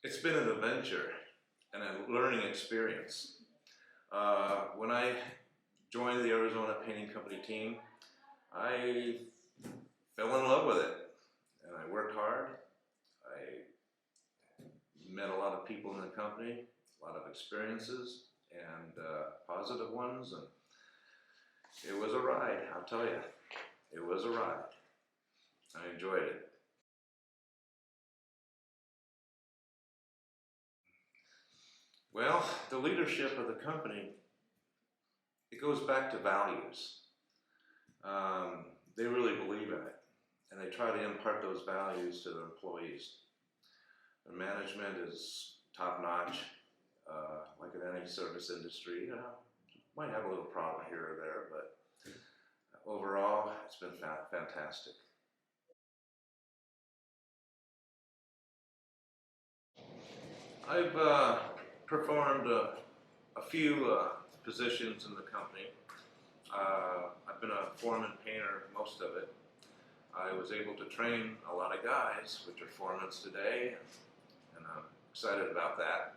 It's been an adventure and a learning experience. When I joined the Arizona Painting Company team, I fell in love with it, and I worked hard. I met a lot of people in the company, a lot of experiences, and positive ones, and it was a ride, I'll tell you. It was a ride. I enjoyed it. Well, the leadership of the company, it goes back to values. They really believe in it, and they try to impart those values to their employees. Their management is top-notch, like in any service industry. Might have a little problem here or there, but overall, it's been fantastic. I've performed a few positions in the company. I've been a foreman painter most of it. I was able to train a lot of guys, which are foremen today, and I'm excited about that.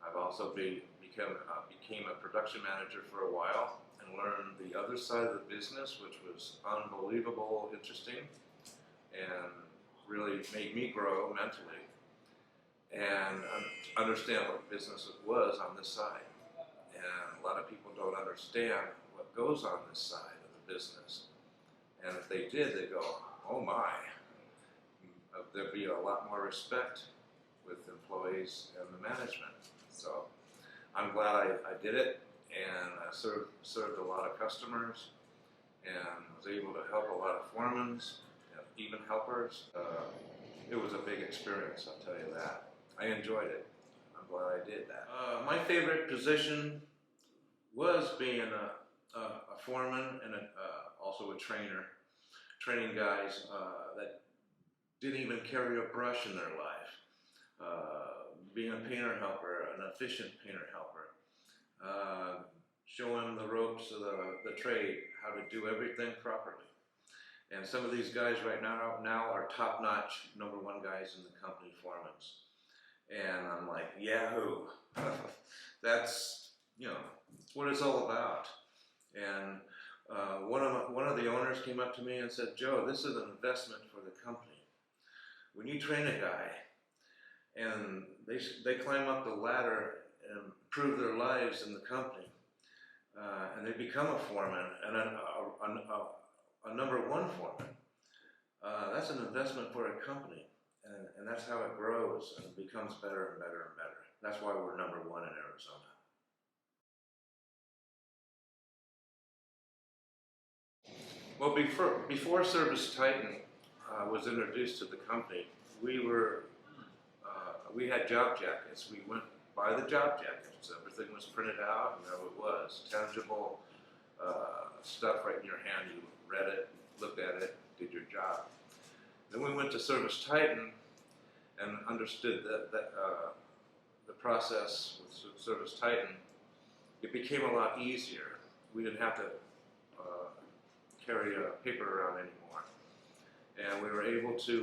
I've also became a production manager for a while and learned the other side of the business, which was unbelievable, interesting, and really made me grow mentally and understand what business it was on this side. And a lot of people don't understand what goes on this side of the business. And if they did, they'd go, oh my, there'd be a lot more respect with employees and the management. So I'm glad I did it, and I served a lot of customers, and was able to help a lot of foremen, even helpers. It was a big experience, I'll tell you that. I enjoyed it. I'm glad I did that. My favorite position was being a foreman and also a trainer, training guys that didn't even carry a brush in their life. Being a painter helper, an efficient painter helper, showing the ropes of the trade, how to do everything properly. And some of these guys right now are top-notch #1 guys in the company, foremen. And I'm like, yahoo! That's what it's all about. And one of the owners came up to me and said, Joe, this is an investment for the company. When you train a guy and they climb up the ladder and improve their lives in the company, and they become a foreman and a #1 foreman, that's an investment for a company. And that's how it grows and becomes better and better and better. That's why we're #1 in Arizona. Well, before Service Titan was introduced to the company, we had job jackets. We went by the job jackets. Everything was printed out, and there it was, tangible stuff right in your hand. You read it, looked at it, did your job. Then we went to Service Titan and understood the process with Service Titan. It became a lot easier. We didn't have to carry paper around anymore. And we were able to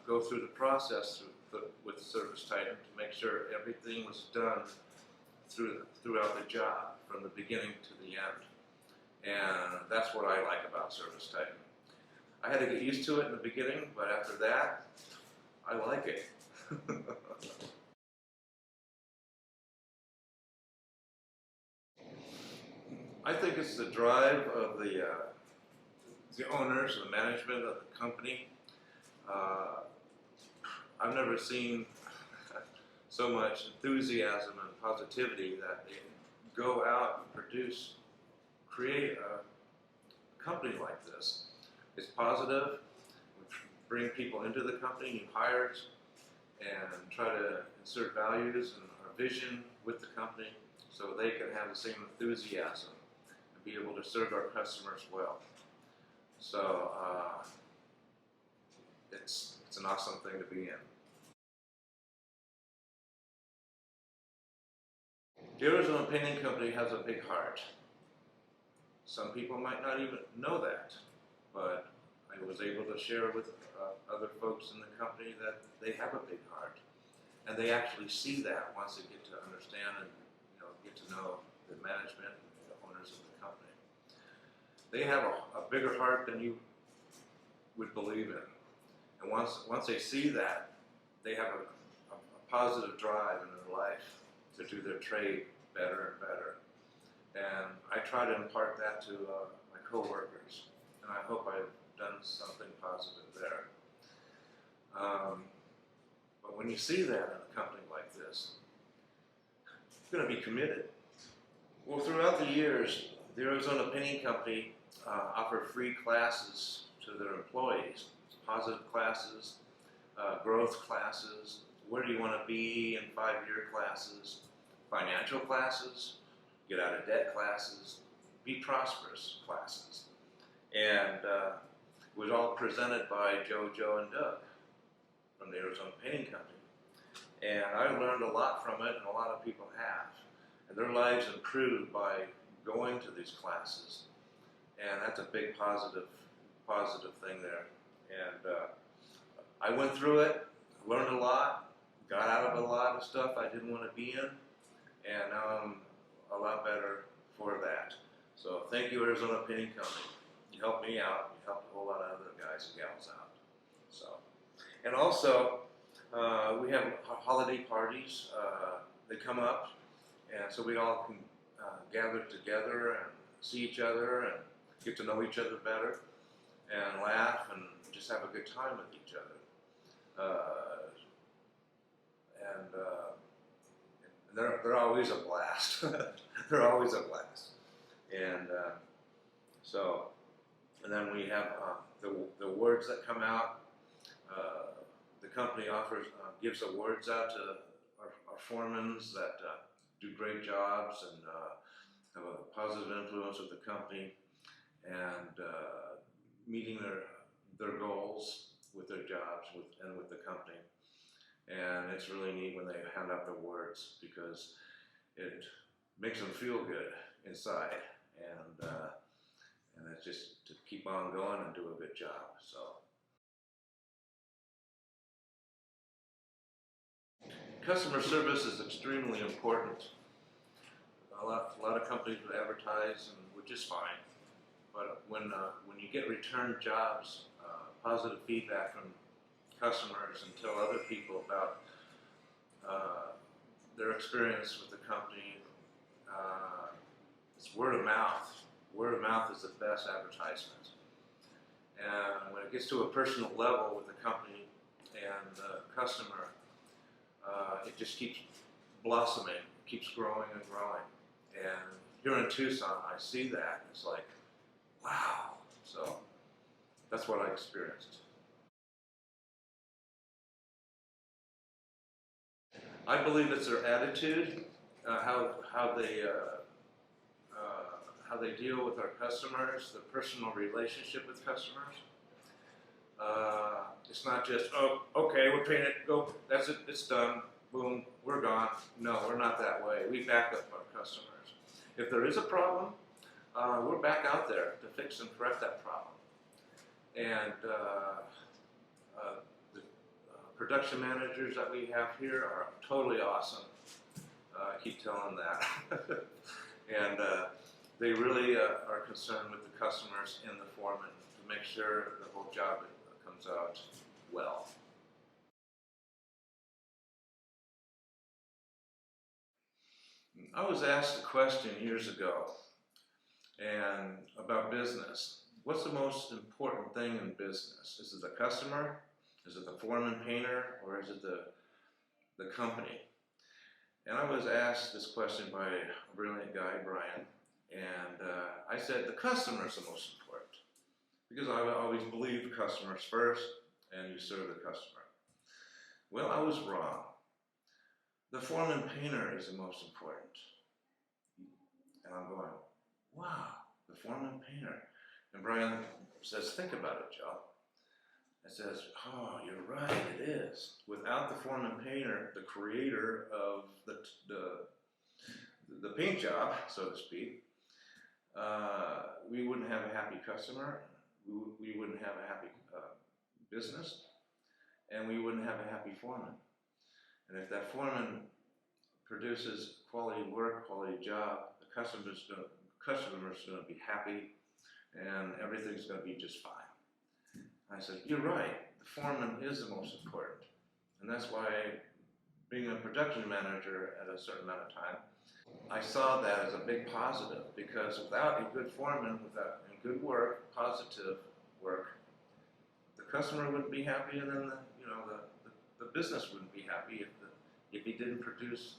go through the process with Service Titan to make sure everything was done throughout the job, from the beginning to the end. And that's what I like about Service Titan. I had to get used to it in the beginning, but after that, I like it. I think it's the drive of the owners, the management of the company. I've never seen so much enthusiasm and positivity that they go out and create a company like this. It's positive. We bring people into the company, new hires, and try to insert values and our vision with the company so they can have the same enthusiasm and be able to serve our customers well. So it's an awesome thing to be in. The Arizona Painting Company has a big heart. Some people might not even know that, but I was able to share with other folks in the company that they have a big heart. and they actually see that once they get to understand and get to know the management and the owners of the company. They have a bigger heart than you would believe in, and once they see that, they have a positive drive in their life to do their trade better and better. And I try to impart that to my coworkers, and I hope I've done something positive there. But when you see that in a company like this, you're going to be committed. Well, throughout the years, the Arizona Painting Company offered free classes to their employees, positive classes, growth classes, where do you want to be in 5-year classes, financial classes, get out of debt classes, be prosperous classes. And it was all presented by Joe, and Doug from the Arizona Painting Company. And I learned a lot from it, and a lot of people have. And their lives improved by going to these classes. And that's a big positive thing there. And I went through it, learned a lot, got out of a lot of stuff I didn't want to be in, and now I'm a lot better for that. So thank you, Arizona Painting Company. You helped me out. You helped a whole lot of other guys and gals out. So, and also we have holiday parties. They come up, and so we all can gather together and see each other and get to know each other better and laugh and just have a good time with each other. And they're always a blast. They're always a blast. And and then we have the awards that come out. The company gives awards out to our foremen that do great jobs and have a positive influence with the company and meeting their goals with their jobs and with the company. And it's really neat when they hand out the awards because it makes them feel good inside, and it's just to keep on going and do a good job. So customer service is extremely important. A lot of companies would advertise, and which is fine, but when you get return jobs, positive feedback from customers and tell other people about their experience with the company, it's word of mouth. Word of mouth is the best advertisement. And when it gets to a personal level with the company and the customer, it just keeps blossoming, keeps growing and growing. And here in Tucson, I see that. It's like, wow. So that's what I experienced. I believe it's their attitude, how they deal with our customers, the personal relationship with customers. It's not just, oh, okay, we're painting it, go, that's it, it's done, boom, we're gone. No, we're not that way. We back up our customers. If there is a problem, we're back out there to fix and correct that problem. And the production managers that we have here are totally awesome. I keep telling that. And they really are concerned with the customers and the foreman to make sure the whole job comes out well. I was asked a question years ago and about business. What's the most important thing in business? Is it the customer? Is it the foreman painter? Or is it the company? And I was asked this question by a brilliant guy, Brian, and I said the customer is the most important because I always believe customers first and you serve the customer. Well, I was wrong. The foreman painter is the most important. And I'm going, wow, the foreman painter. And Brian says, think about it, Joe. I says, oh, you're right, it is. Without the foreman painter, the creator of the paint job, so to speak, we wouldn't have a happy customer, we wouldn't have a happy business, and we wouldn't have a happy foreman. And if that foreman produces quality work, quality job, the customer's going to be happy, and everything's going to be just fine. I said, you're right, the foreman is the most important. And that's why, being a production manager at a certain amount of time, I saw that as a big positive, because without a good foreman, without good work, positive work, the customer wouldn't be happy, and then the business wouldn't be happy if he didn't produce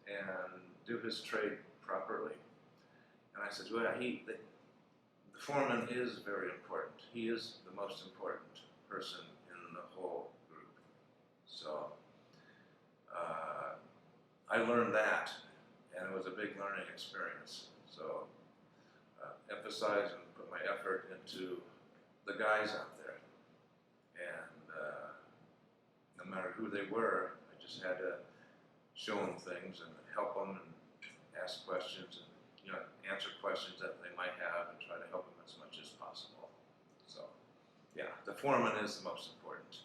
and do his trade properly. And I said, well, the foreman is very important. He is the most important person in the whole group. So I learned that, and it was a big learning experience. So emphasize and put my effort into the guys out there. And no matter who they were, I just had to show them things and help them and ask questions and answer questions that they might have and try to help them as much as possible. So yeah, the foreman is the most important.